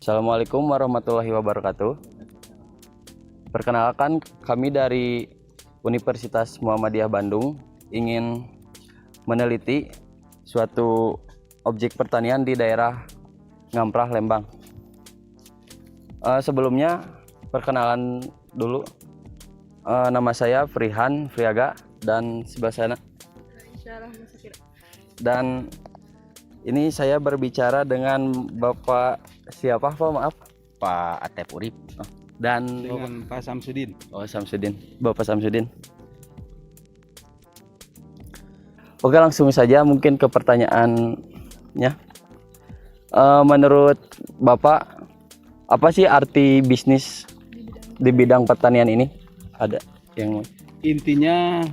Assalamualaikum warahmatullahi wabarakatuh. Perkenalkan, kami dari Universitas Muhammadiyah Bandung ingin meneliti suatu objek pertanian di daerah Ngamprah, Lembang. Sebelumnya, perkenalan dulu. Nama saya Frihan Friaga dan sebelah sana. Dan ini saya berbicara dengan Bapak siapa, Pak? Maaf. Pak Atep Urip Dan dengan Pak Samsudin. Samsudin, Bapak Samsudin. Oke, langsung saja mungkin ke pertanyaannya. Menurut Bapak, apa sih arti bisnis di bidang pertanian ini? Ada yang Intinya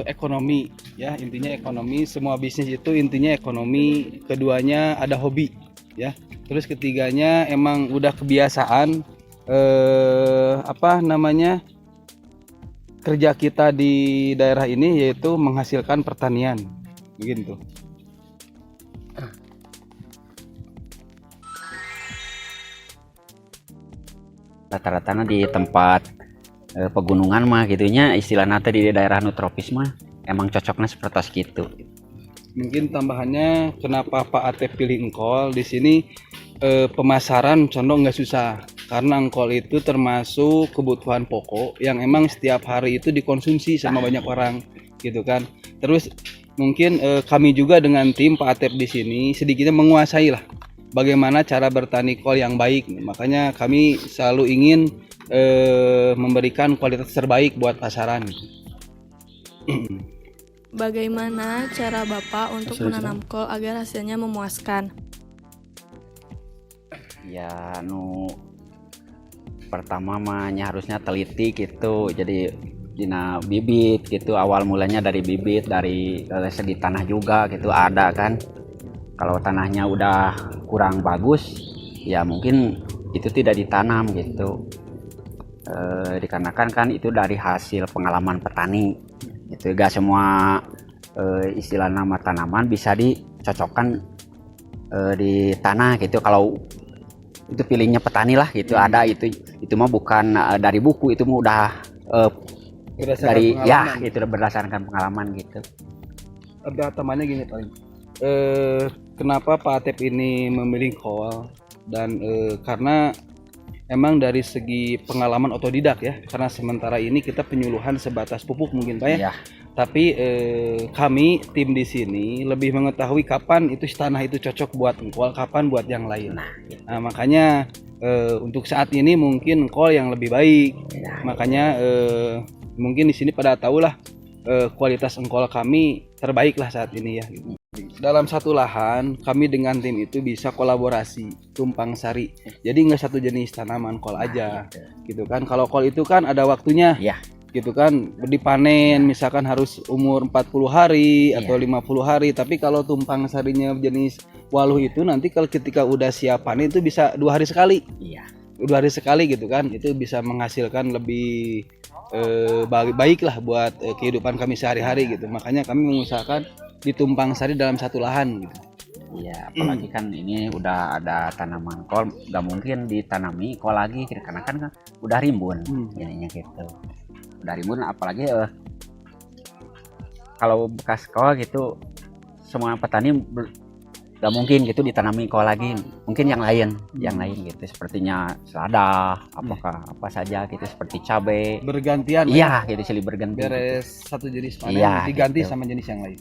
ekonomi, ya, intinya ekonomi. Semua bisnis itu intinya ekonomi. Keduanya ada hobi, ya. Terus ketiganya emang udah kebiasaan kerja kita di daerah ini, yaitu menghasilkan pertanian, begitu. rata-rata di tempat pegunungan mah gitunya, istilah nate di daerah nu tropis mah emang cocoknya seperti itu. Mungkin tambahannya kenapa Pak Atep pilih engkol di sini, pemasaran condong nggak susah karena engkol itu termasuk kebutuhan pokok yang emang setiap hari itu dikonsumsi sama banyak orang gitu kan. Terus mungkin kami juga dengan tim Pak Atep di sini sedikitnya menguasai lah bagaimana cara bertani kol yang baik. Makanya kami selalu ingin memberikan kualitas terbaik buat pasaran. Bagaimana cara Bapak untuk menanam kol agar hasilnya memuaskan? Ya pertama mahnya harusnya teliti gitu, jadi dina bibit gitu, awal mulanya dari bibit, dari segi tanah juga gitu ada kan. Kalau tanahnya udah kurang bagus ya mungkin itu tidak ditanam gitu. Dikarenakan kan itu dari hasil pengalaman petani itu, gak semua istilah nama tanaman bisa dicocokkan di tanah gitu. Kalau itu pilihnya petani lah gitu, ada itu mah bukan dari buku, itu mah udah dari pengalaman. Ya itu berdasarkan pengalaman gitu. Ada temannya gini paling, kenapa Pak Atep ini memilih kol, dan karena emang dari segi pengalaman otodidak ya, karena sementara ini kita penyuluhan sebatas pupuk mungkin Pak ya. Iya. Tapi kami tim di sini lebih mengetahui kapan itu tanah itu cocok buat engkol, kapan buat yang lain. Nah, makanya untuk saat ini mungkin engkol yang lebih baik. Ya. Makanya mungkin di sini pada tahulah kualitas engkol kami terbaik lah saat ini ya. Dalam satu lahan kami dengan tim itu bisa kolaborasi tumpang sari, jadi nggak satu jenis tanaman kol aja gitu kan. Kalau kol itu kan ada waktunya ya gitu kan, dipanen misalkan harus umur 40 hari atau 50 hari. Tapi kalau tumpang sarinya jenis waluh itu nanti kalau ketika udah siap panen itu bisa 2 hari sekali. Iya. 2 hari sekali gitu kan, itu bisa menghasilkan lebih baik lah buat kehidupan kami sehari-hari gitu. Makanya kami mengusahakan ditumpang sari dalam satu lahan gitu. Iya, apalagi kan ini udah ada tanaman kol, nggak mungkin ditanami kol lagi karena kan udah rimbun jadinya gitu. Udah rimbun, apalagi kalau bekas kol gitu semua petani nggak mungkin gitu ditanami kol lagi. Mungkin yang lain gitu, sepertinya selada, apakah apa saja gitu, seperti cabai. Bergantian. Iya, gitu silih berganti. Beres satu jenis panen diganti gitu. sama jenis yang lain.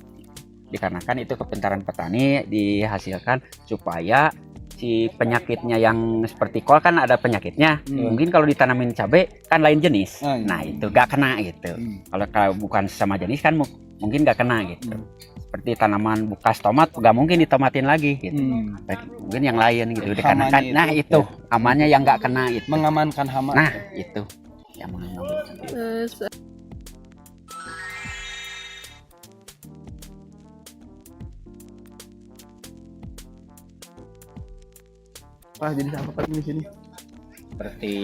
Dikarenakan itu kepintaran petani dihasilkan supaya si penyakitnya yang seperti kol kan ada penyakitnya. Mungkin kalau ditanamin cabai kan lain jenis. Nah itu gak kena gitu. Kalau bukan sama jenis kan mungkin gak kena gitu. Seperti tanaman bekas tomat gak mungkin ditomatin lagi gitu. Mungkin yang lain gitu. Dikarenakan itu amannya yang gak kena gitu. Mengamankan hama. Nah itu yang mengamankan. Wah, jadi apa paling di sini? Seperti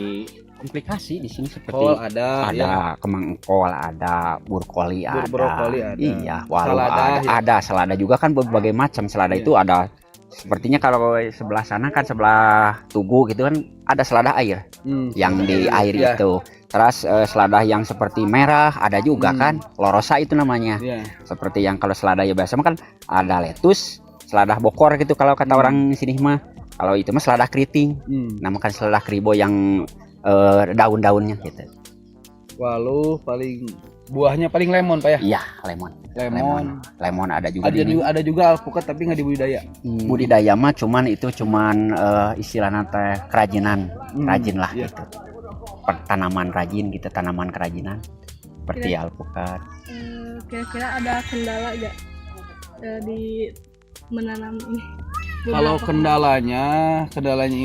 komplikasi di sini seperti kol ada kemang kol, ada brokoli ada. Brokoli ada. Iya, walau selada ada selada juga kan berbagai macam. Selada itu ada sepertinya kalau sebelah sana kan sebelah Tugu gitu kan ada seladah air yang di air ya. itu. Terus seladah yang seperti merah ada juga kan, lorosa itu namanya. Ya. Seperti yang kalau seladah ya biasa mah kan ada letus, seladah bokor gitu kalau kata orang sini mah. Kalau itu mah seladah keriting. Namakan seladah kribo yang daun-daunnya gitu. Walau paling buahnya paling lemon Pak ya? Iya, lemon. Lemon ada juga di ini. Ada juga alpukat tapi nggak dibudidaya. Budidaya mah cuman istilahnya teh kerajinan, rajin lah iya. gitu. Tanaman rajin gitu, tanaman kerajinan seperti alpukat. Kira-kira ada kendala gak di menanam ini? Kalau kendalanya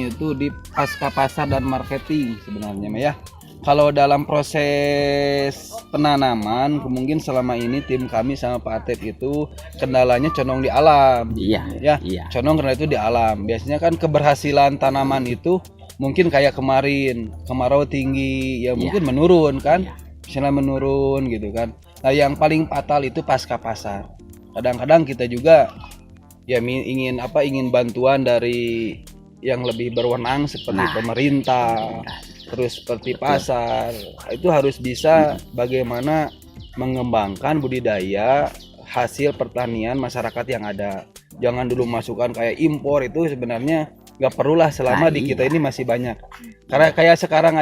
itu di pasca pasar dan marketing sebenarnya Mah ya. Kalau dalam proses penanaman, mungkin selama ini tim kami sama Pak Atep itu kendalanya condong di alam. Iya, Ya, iya. condong karena itu di alam. Biasanya kan keberhasilan tanaman itu mungkin kayak kemarin kemarau tinggi, ya mungkin menurun kan, misalnya menurun gitu kan. Nah, yang paling fatal itu pasca pasar. Kadang-kadang kita juga ya ingin bantuan dari yang lebih berwenang seperti pemerintah. Terus seperti pasar, itu harus bisa bagaimana mengembangkan budidaya hasil pertanian masyarakat yang ada. Jangan dulu masukkan kayak impor, itu sebenarnya nggak perlulah selama di kita ini masih banyak. Karena kayak sekarang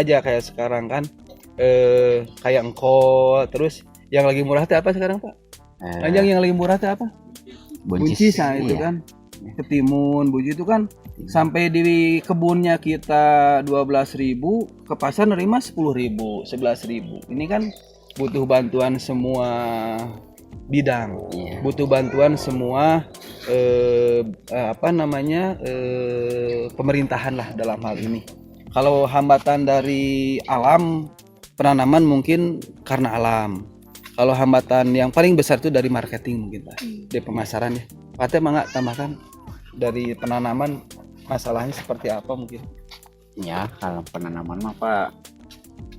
kan kayak engkol, terus yang lagi murah itu apa sekarang Pak? Yang lagi murah itu apa? Buncis, nah itu kan. Ketimun, buncis itu kan sampai di kebunnya kita 12.000, ke pasar nerima 10.000, 11.000. Ini kan butuh bantuan semua bidang, butuh bantuan semua pemerintahan lah dalam hal ini. Kalau hambatan dari alam, penanaman mungkin karena alam. Kalau hambatan yang paling besar itu dari marketing mungkin Pak, dari pemasaran ya. Pak Teh nggak tambahkan dari penanaman masalahnya seperti apa mungkin? Ya, kalau penanaman mah Pak,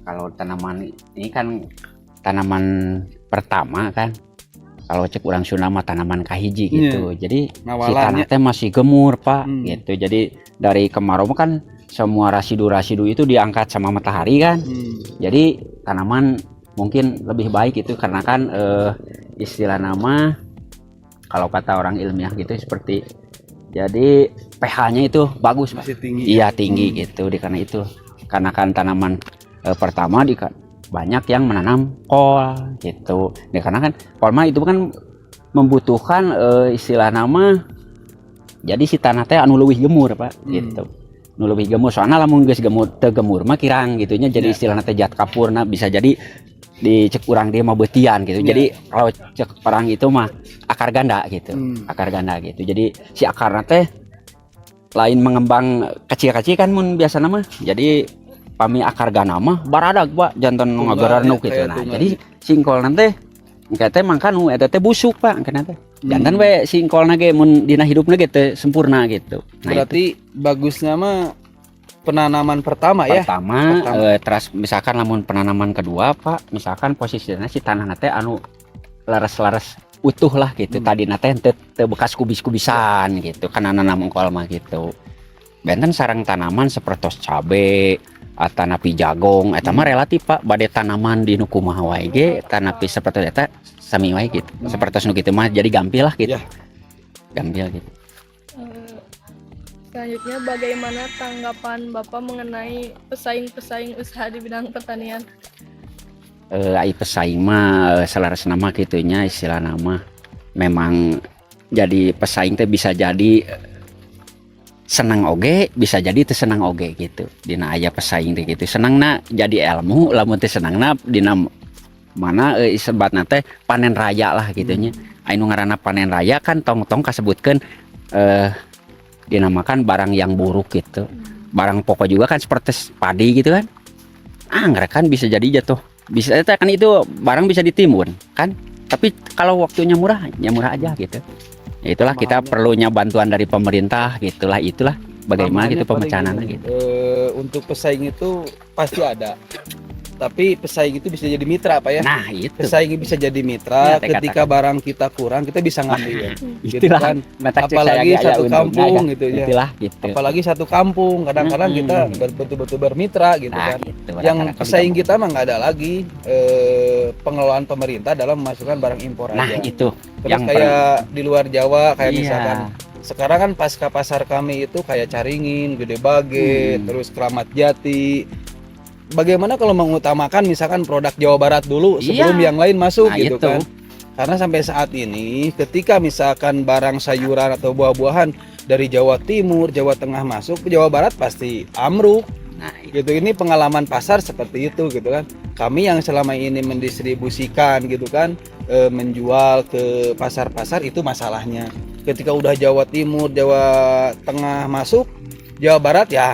kalau tanaman ini kan tanaman pertama kan. Kalau cek orang Sunda mah tanaman kahiji gitu. Jadi si tanah teh masih gemur Pak gitu. Jadi dari kemarau mah kan semua rasidu-rasidu itu diangkat sama matahari kan. Jadi tanaman mungkin lebih baik itu karena kan istilah nama kalau kata orang ilmiah gitu seperti jadi pH-nya itu bagus Pak. Masih tinggi. Iya tinggi gitu karena itu. Karena kan tanaman pertama banyak yang menanam kol gitu. Karena kan kol mah itu kan membutuhkan istilah nama jadi si tanah teh anu leuwih gemur Pak gitu. Nu leuwih gemur soalnya lamun geus gemur mah kirang gitunya jadi istilahna teh jat kapurna bisa jadi dicek urang dia mah beutian gitu. Jadi kalau cek orang itu mah akar ganda gitu. Akar ganda gitu. Jadi si akarna teh lain mengembang kecil-kecil kan mun biasa nama. Jadi pami akar ganda mah baradag Pak janten ngagararnuk gitu. Nah, jadi singkol nanti engke teh mangkanu eta teh busuk Pak engke teh. Jantan we singkolna ge mun dina hidupna ge teh sempurna gitu. Nah, berarti bagusnya mah penanaman pertama. Pertama. Terus misalkan lamun penanaman kedua Pak, misalkan posisinya si tanah teh anu laras-laras utuh lah gitu. Tadi teh teu bekas kubis-kubisan gitu. Kan nanam engkol mah gitu. Benten sarang tanaman seperti cabe, atanapi jagong, eta mah relatif Pak. Bade tanaman di nu kumaha wae ge, tanapi seperti eta sami wae gitu. Seperti nu kitu mah jadi gampil lah gitu. Gampil gitu. Selanjutnya, bagaimana tanggapan Bapak mengenai pesaing-pesaing usaha di bidang pertanian? Pesaing mah selaras nama gitunya istilah nama. Memang jadi pesaing teh bisa jadi senang oge, bisa jadi teu senang oge gitu. Dina aya pesaing teh gitu. Senangna jadi ilmu, lamun teh senangna dina mana sebatna teh panen raya lah gitunya. Anu ngaranna panen raya kan tong-tong kasebutkeun dinamakan barang yang buruk gitu. Barang pokok juga kan seperti padi gitu kan. Anggrek kan bisa jadi jatuh. Bisa kan itu barang bisa ditimbun kan. Tapi kalau waktunya murah, ya murah aja gitu. Ya itulah kita perlunya bantuan dari pemerintah itulah bagaimana gitu pemecahannya gitu. Untuk pesaing itu pasti ada. tapi pesaing itu bisa jadi mitra Pak ya. Nah itu Pesaing bisa jadi mitra Ya, saya ketika barang kita kurang kita bisa ngambil. Gitu itulah kan. mata cek Apalagi saya satu untungnya, kampung kan. gitu ya. Itulah gitu. Apalagi satu kampung kadang-kadang kita betul-betul bermitra gitu Nah, kan. gitu, Yang rata-rata pesaing di kita mah nggak ada lagi pengelolaan pemerintah dalam memasukkan barang impor kampung. Nah aja. itu Terus yang kayak di luar Jawa kayak Iya. misalkan sekarang kan pasca pasar kami itu kayak Caringin, Gede Bage, terus Keramat Jati. Bagaimana kalau mengutamakan misalkan produk Jawa Barat dulu sebelum Iya. yang lain masuk Nah, gitu itu. kan? Karena sampai saat ini ketika misalkan barang sayuran atau buah-buahan dari Jawa Timur, Jawa Tengah masuk ke Jawa Barat pasti amruk. Nah, itu. Gitu, ini pengalaman pasar seperti itu gitu kan. Kami yang selama ini mendistribusikan gitu kan, menjual ke pasar-pasar itu masalahnya. Ketika udah Jawa Timur, Jawa Tengah masuk, Jawa Barat ya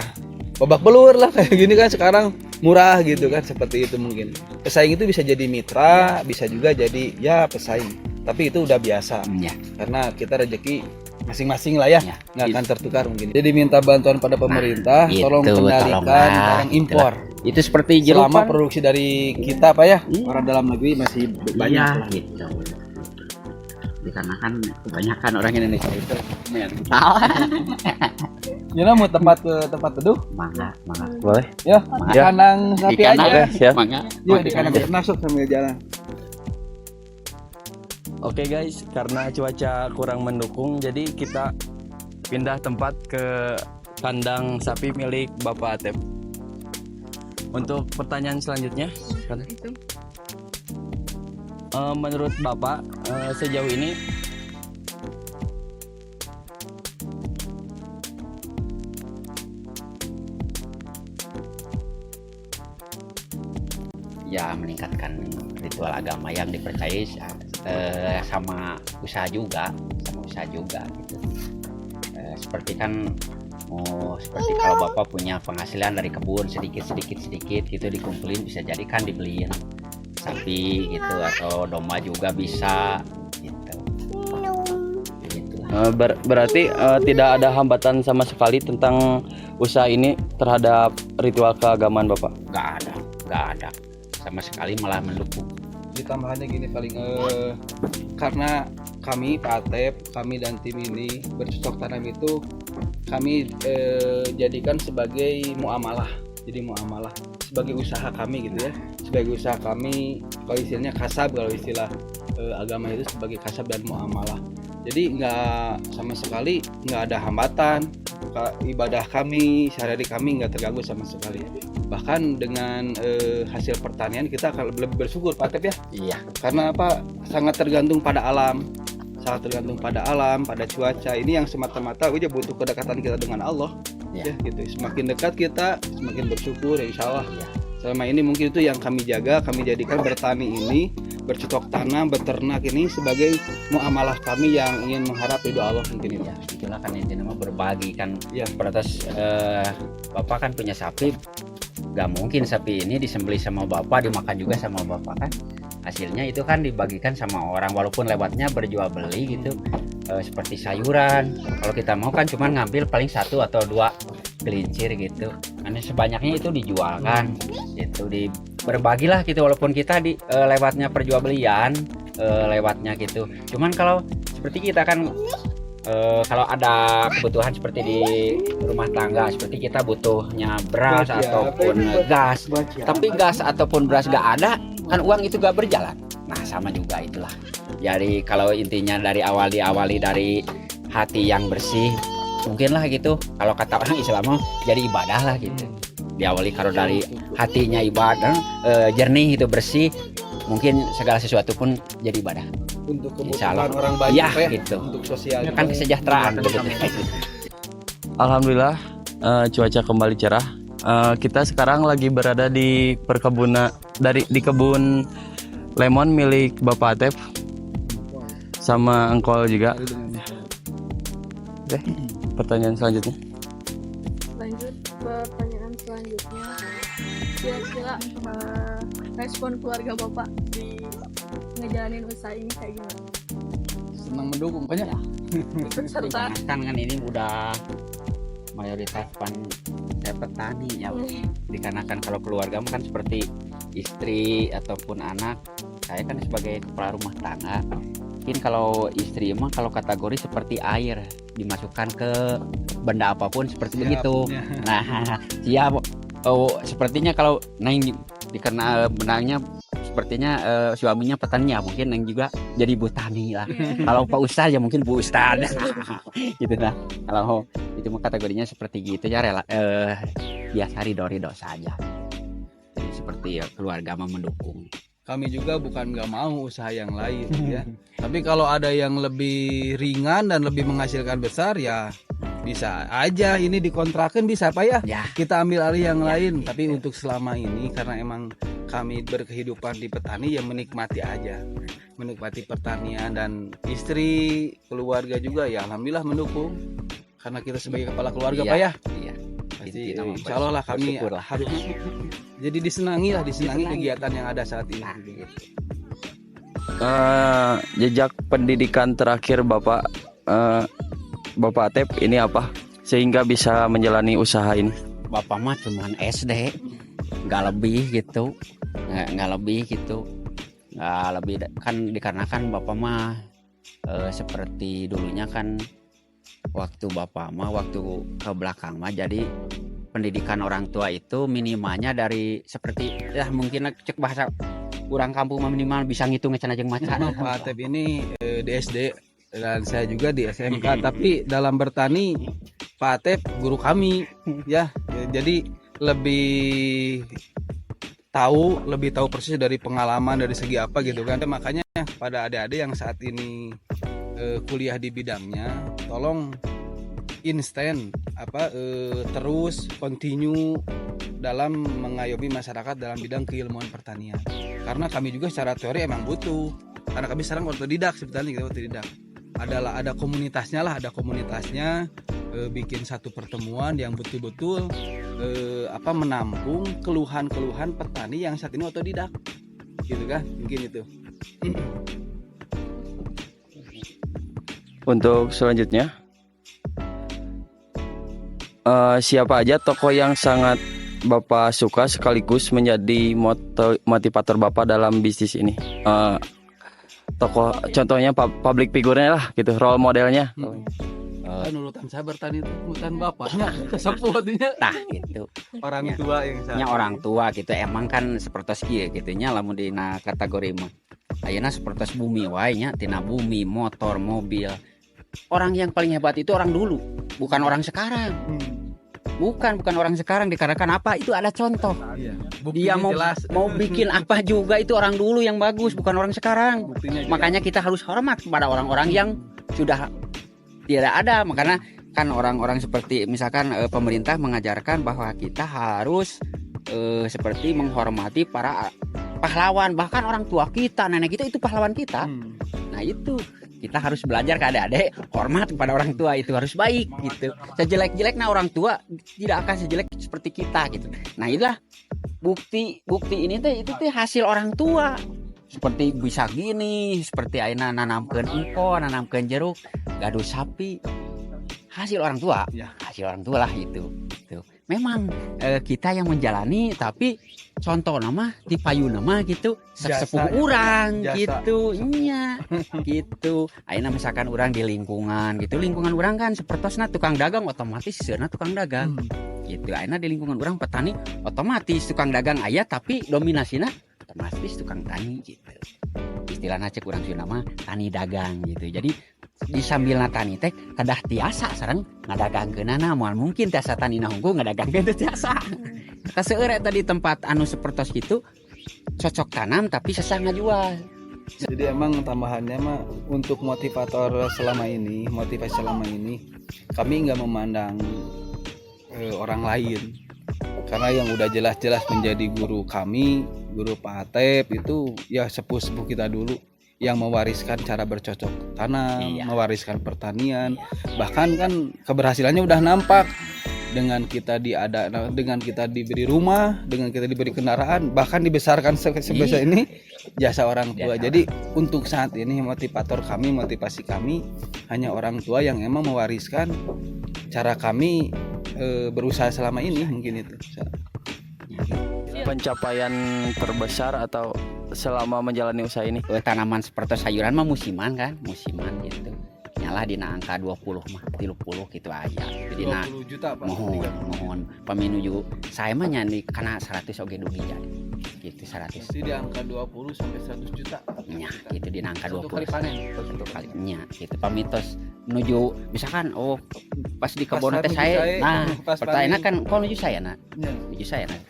babak belur lah kayak gini kan sekarang murah gitu kan, seperti itu mungkin. Pesaing itu bisa jadi mitra, bisa juga jadi ya pesaing. Tapi itu udah biasa Ya. karena kita rezeki masing-masing lah ya, Ya. nggak akan tertukar mungkin. Jadi minta bantuan pada pemerintah, tolong itu, kendalikan tolonglah, barang impor. Itu seperti jeruk Selama kan? produksi dari kita Pak ya, Iya. orang dalam negeri masih banyak Iya, lah. gitu. Dikarenakan kebanyakan orang Indonesia itu mental. Yana mau tempat ke tempat teduh? Mangga. Boleh. Ya, di Ya. kandang sapi Di kandang. aja. Oke, siap. Mangga. Yuk di kandang masuk sambil jalan. Oke guys, karena cuaca kurang mendukung, jadi kita pindah tempat ke kandang sapi milik Bapak Atep. Untuk pertanyaan selanjutnya, Itu. menurut Bapak sejauh ini Ya meningkatkan ritual agama yang dipercayai sama usaha juga, gitu. Seperti kan seperti kalau Bapak punya penghasilan dari kebun sedikit gitu dikumpulin, bisa jadi kan dibeliin sapi gitu atau domba juga bisa gitu. Gitu. berarti tidak ada hambatan sama sekali tentang usaha ini terhadap ritual keagamaan Bapak. Nggak ada sama sekali, malah mendukung. Ditambahannya gini paling karena kami Pak Atep, kami dan tim ini bercocok tanam itu kami jadikan sebagai muamalah. Jadi muamalah sebagai usaha kami gitu ya. Sebagai usaha kami, kalau istilahnya kasab, kalau istilah agama itu sebagai kasab dan muamalah. Jadi nggak sama sekali nggak ada hambatan, ibadah kami sehari-hari kami nggak terganggu sama sekali. Bahkan dengan hasil pertanian kita akan lebih bersyukur Pak Atep ya. Iya. Karena apa, sangat tergantung pada alam, pada cuaca. Ini yang semata-mata aja butuh kedekatan kita dengan Allah. Ya. Ya gitu, semakin dekat kita semakin bersyukur ya, insya Allah. Iya. Selama ini mungkin itu yang kami jaga, kami jadikan bertani ini, bercocok tanam, beternak ini sebagai muamalah kami yang ingin mengharap ridho Allah mungkin itu. Ya, itulah kan intinya mah berbagi kan. Ya. Beratas Bapak kan punya sapi, gak mungkin sapi ini disembelih sama Bapak, dimakan juga sama Bapak kan. Hasilnya itu kan dibagikan sama orang, walaupun lewatnya berjual beli gitu. Seperti sayuran, kalau kita mau kan cuma ngambil paling 1 atau 2 gelincir gitu, karena sebanyaknya itu dijual kan, itu berbagilah gitu, walaupun kita di lewatnya perjualbelian, lewatnya gitu. Cuman kalau seperti kita kan kalau ada kebutuhan seperti di rumah tangga, seperti kita butuhnya beras ataupun gas, tapi gas ataupun beras gak ada, kan uang itu gak berjalan. Nah sama juga itulah. Jadi kalau intinya diawali dari hati yang bersih, mungkinlah gitu. Kalau kata orang Islam jadi ibadah lah gitu. Diawali kalau dari hatinya ibadah, jernih itu bersih, mungkin segala sesuatu pun jadi ibadah. Untuk Insya Allah. kebutuhan orang banyak Ya, Pak ya, gitu. untuk sosial Kan kesejahteraan begitu. Alhamdulillah cuaca kembali cerah. Kita sekarang lagi berada di perkebunan di kebun lemon milik Bapak Atep sama engkol juga. Oke, pertanyaan selanjutnya. Lanjut pertanyaan selanjutnya. Kira-kira respon keluarga Bapak di ngejalanin usaha ini kayak gimana? senang mendukung banyak. Ikut serta. Kan ini udah mayoritas saya petani ya. Dikarenakan kalau keluarga kan seperti istri ataupun anak, saya kan sebagai kepala rumah tangga. Mungkin kalau istri emang kalau kategori seperti air, dimasukkan ke benda apapun seperti begitu. Nah, siap. Oh, sepertinya kalau Neng dikenal benangnya sepertinya suaminya petani, mungkin Neng juga jadi Bu Tani lah. Kalau Pak Ustaz ya mungkin Bu Ustaz. Gitu nah. Kalau itu mah kategorinya seperti gitu ya, biasa ridho saja. Jadi seperti ya, keluarga mendukung. Kami juga bukan nggak mau usaha yang lain ya. Tapi kalau ada yang lebih ringan dan lebih menghasilkan besar ya bisa aja ini dikontrakin, bisa Pak ya. Ya. Kita ambil alih yang lain. Tapi untuk selama ini karena emang kami berkehidupan di petani ya menikmati aja. Menikmati pertanian dan istri, keluarga juga ya alhamdulillah mendukung. Karena kita sebagai kepala keluarga Pak ya. Iya. Pasti insya Allah lah kami harus jadi disenangi kegiatan yang ada saat ini. Jejak pendidikan terakhir Bapak Atep ini apa sehingga bisa menjalani usaha ini? Bapak mah cuman SD, nggak lebih gitu, nggak lebih kan dikarenakan Bapak mah seperti dulunya kan waktu Bapak mah waktu ke belakang mah jadi pendidikan orang tua itu minimalnya dari seperti ya mungkin cek bahasa kurang kampung mah minimal bisa ngitung ngecen ajeng maca. Pak Atep ini di SD dan saya juga di SMK, tapi dalam bertani Pak Atep guru kami ya, jadi lebih tahu persis dari pengalaman dari segi apa gitu kan. Makanya pada adik-adik yang saat ini kuliah di bidangnya, tolong instan terus continue dalam mengayomi masyarakat dalam bidang keilmuan pertanian. Karena kami juga secara teori emang butuh. Karena kami sekarang otodidak sebetulnya, kita otodidak. Ada komunitasnya, bikin satu pertemuan yang betul-betul menampung keluhan-keluhan petani yang saat ini otodidak. Gitu kan? Mungkin itu. Untuk selanjutnya, siapa aja tokoh yang sangat Bapak suka sekaligus menjadi motivator Bapak dalam bisnis ini? Tokoh contohnya public figure-nya lah gitu, role modelnya. Nurutan saya bertani itu nurutan bapaknya, sepupunya. Tah gitu. Orang tua yang saya. Orang tua gitu emang kan seperti kieu gitu nya lamun dina kategori mah. Ayeuna seperti bumi wae nya, tina bumi, motor, mobil. Orang yang paling hebat itu orang dulu, bukan orang sekarang. Bukan orang sekarang, dikarenakan apa? Itu ada contoh. Dia mau bikin apa juga itu orang dulu yang bagus, bukan orang sekarang. Makanya kita harus hormat kepada orang-orang yang sudah tidak ada. Makanya kan orang-orang seperti misalkan pemerintah mengajarkan bahwa kita harus seperti menghormati para pahlawan, bahkan orang tua kita, nenek kita itu pahlawan kita. Nah itu kita harus belajar ke adik-adik, hormat kepada orang tua itu harus baik gitu. Sejelek-jeleknya orang tua tidak akan sejelek seperti kita gitu. Nah itulah bukti ini itu hasil orang tua. Seperti bisa gini, seperti ayeuna nanamkeun engko, nanamkeun jeruk, gaduh sapi. Hasil orang tua. Hasil orang tua lah itu. Memang kita yang menjalani, tapi contoh nama di payu nama gitu sepuh orang gitu nya gitu. Ayeuna misalkan orang di lingkungan orang kan sepertosna tukang dagang otomatis seuna tukang dagang gitu. Ayeuna di lingkungan orang petani otomatis tukang dagang aya tapi dominasina otomatis tukang tani gitu. Istilahna cek urang Sunda mah tani dagang gitu. Jadi di sambil tani teh kadah tiasa sareng ngadagangkeunana moal mungkin tiasa tanina hungkul ngadagangkeun teh tiasa. Kaseueur eta di tempat anu sapertos kitu cocok tanam tapi sesah ngajual. Jadi emang tambahannya mah untuk motivasi selama ini kami nggak memandang orang lain. Karena yang udah jelas-jelas menjadi guru kami, guru Pak Atep itu ya sepuh-sepuh kita dulu yang mewariskan cara bercocok tanam, mewariskan pertanian, bahkan kan keberhasilannya udah nampak dengan kita diberi rumah, dengan kita diberi kendaraan, bahkan dibesarkan sebesar ini jasa orang tua. Jadi untuk saat ini motivasi kami hanya orang tua yang emang mewariskan cara kami berusaha selama ini, mungkin itu. Pencapaian terbesar atau selama menjalani usaha ini? Tanaman seperti sayuran mah musiman kan, musiman gitu. Nyalah dina angka 20 mah 30 gitu aja. Jadi 20 juta Pak. mohon paminuju saya mah nyandi kana 100 oge dugi jadi. Gitu 100. Jadi di angka 20 sampai 100 juta. Nya, gitu di angka 20. Satu kali panen. Satu kalinya gitu pamitos menuju misalkan pas di kebun Pas teh menuju saya saya, nah pas pertanyaan panen. kan kok menuju saya nah Ya. menuju saya nah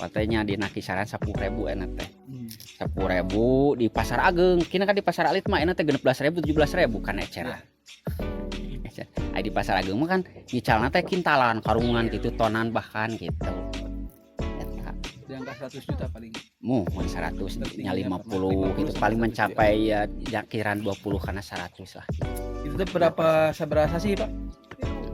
katanya di kisaran 10.000 enak teh Hmm. 10.000 di pasar ageng kina kan di pasar alit mah enak teh 16.000 17.000 kan eceran Ay, di pasar ageng mah kan ngicalna teh kintalan karungan gitu tonan bahkan gitu eta Di angka 100 juta paling. mohon 100 nya 50 gitu paling mencapai ya kiran 20 karena 100 lah Itu tuh berapa saberasa sih Pak?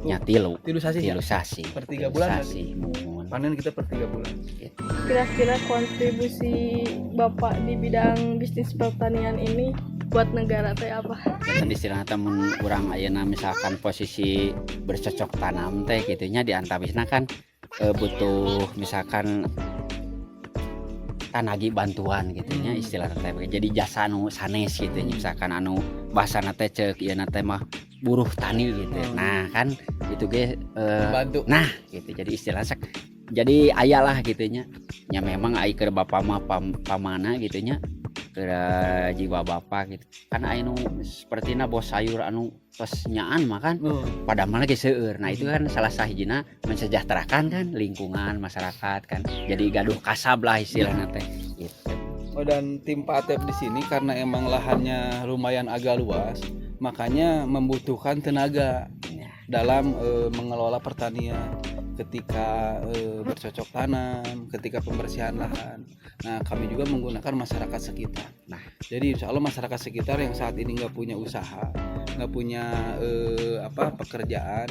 nya tilu Tilusasi ya? sasi Per 3 bulan sasi mohon Panen kita per 3 bulan. gitu. Kira-kira kontribusi Bapak di bidang bisnis pertanian ini buat negara teh apa? Dan istilahnya temen kurang ayeuna misalkan posisi bercocok tanam teh gitunya di antabisna kan butuh misalkan tanagi bantuan gitunya istilahnya teh jadi jasa anu sanes gitu misalkan anu bahasana teh ceuk ieu teh mah buruh tani gitu. Nah kan itu ge Bantu. nah gitu jadi istilahnya jadi ayalah gitunya nya memang ai keur bapa mah pamana gitunya ke jiwa bapak gitu kan anu sepertina bos sayur anu tos nyaan makan pada malah ge seueur nah itu kan salah sahijina mensejahterakan kan lingkungan masyarakat kan jadi gaduh kasab lah istilahnya teh gitu. Oh, dan tim Pak Atep di sini karena emang lahannya lumayan agak luas, makanya membutuhkan tenaga dalam mengelola pertanian. Ketika bercocok tanam, ketika pembersihan lahan. Nah, kami juga menggunakan masyarakat sekitar. Nah, jadi insya Allah masyarakat sekitar yang saat ini nggak punya usaha, nggak punya pekerjaan,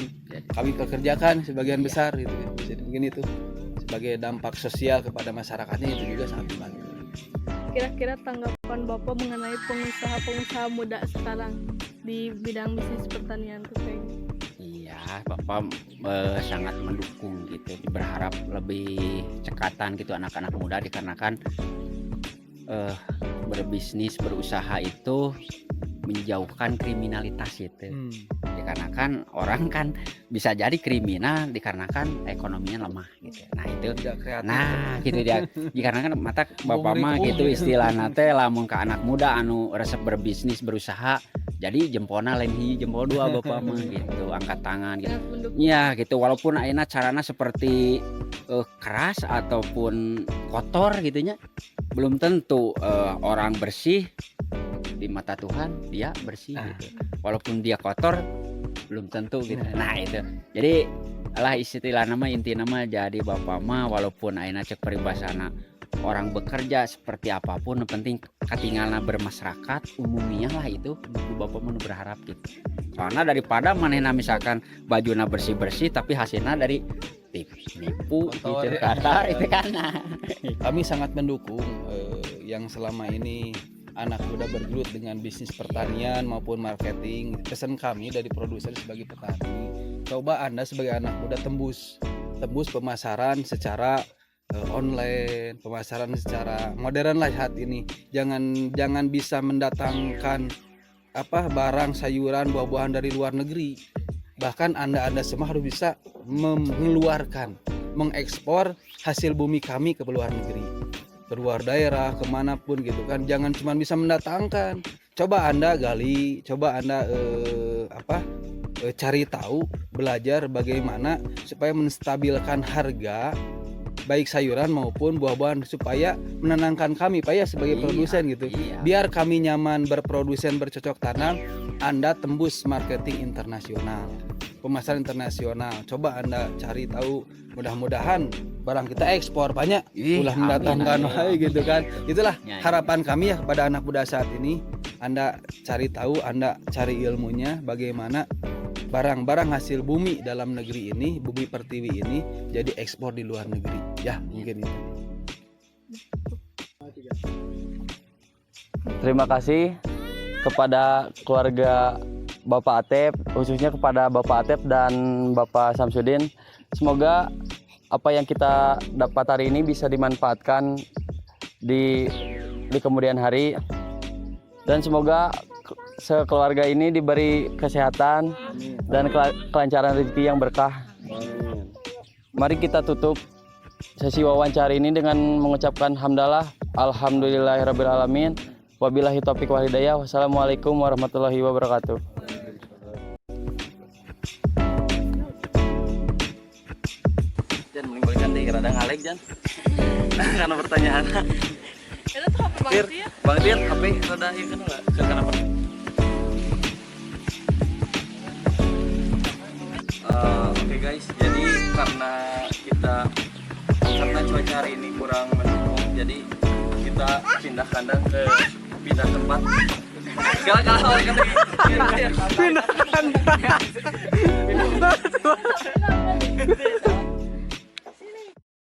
kami pekerjakan sebagian besar gitu. Jadi begini tuh sebagai dampak sosial kepada masyarakatnya itu juga sangat membantu. Kira-kira tanggapan Bapak mengenai pengusaha-pengusaha muda sekarang di bidang bisnis pertanian tuh kayak gitu? iya bapak sangat mendukung gitu berharap lebih cekatan gitu anak-anak muda dikarenakan berbisnis berusaha itu menjauhkan kriminalitas itu dikarenakan orang kan bisa jadi kriminal dikarenakan ekonominya lemah gitu nah itu Tidak kreatif. nah gitu dia dikarenakan mata bapak mah gitu istilahna teh lamun ka anak muda anu resep berbisnis berusaha jadi jempolna lain hiji jempol dua bapak mah gitu angkat tangan gitu Sangat mendukung. ya gitu walaupun ayeuna carana seperti keras ataupun kotor gitunya belum tentu orang bersih di mata Tuhan dia bersih gitu walaupun dia kotor belum tentu gitu nah itu jadi lah istilah nama inti nama jadi bapak mah walaupun ayeuna cek peribahasana orang bekerja seperti apapun yang penting ketinggalan bermasyarakat umumnya lah itu bapak mah berharap gitu karena daripada manehna misalkan bajuna bersih-bersih tapi hasilnya dari nipu Kotor, gitu ya. kata itu kan Kami sangat mendukung yang selama ini anak muda bergelut dengan bisnis pertanian maupun marketing. Pesan kami dari produser sebagai petani, coba Anda sebagai anak muda tembus pemasaran secara online, pemasaran secara modern lah saat ini. Jangan bisa mendatangkan barang sayuran buah-buahan dari luar negeri. Bahkan Anda semua harus bisa mengekspor hasil bumi kami ke luar negeri, ke luar daerah, kemanapun gitu kan. Jangan cuma bisa mendatangkan. Coba Anda gali, coba Anda cari tahu, belajar bagaimana supaya menstabilkan harga baik sayuran maupun buah-buahan supaya menenangkan kami Pak ya sebagai produsen gitu. Biar kami nyaman berprodusen bercocok tanam, Anda tembus marketing internasional, pemasaran internasional. Coba Anda cari tahu, mudah-mudahan barang kita ekspor banyak, ulah mendatangkan gitu kan. Itulah harapan kami ya kepada anak muda saat ini. Anda cari tahu, Anda cari ilmunya bagaimana barang-barang hasil bumi dalam negeri ini, bumi pertiwi ini jadi ekspor di luar negeri. Ya, mungkin itu. Terima kasih kepada keluarga Bapak Atep, khususnya kepada Bapak Atep dan Bapak Samsudin. Semoga apa yang kita dapat hari ini bisa dimanfaatkan di kemudian hari, dan semoga sekeluarga ini diberi kesehatan dan kelancaran rezeki yang berkah. Mari kita tutup sesi wawancara ini dengan mengucapkan hamdalah, alhamdulillahirabbil alamin, wabillahi taufiq wal hidayah. Wassalamualaikum warahmatullahi wabarakatuh. Jan menimbulkan deh rada ngalek Jan. Karena pertanyaan. Itu tuh apa banget ya? Bang Dir, HP rada ini kan enggak? Kenapa? Oke guys, jadi karena cuaca hari ini kurang mendukung, jadi kita pindah kandang pindah tempat. Pindah kandang.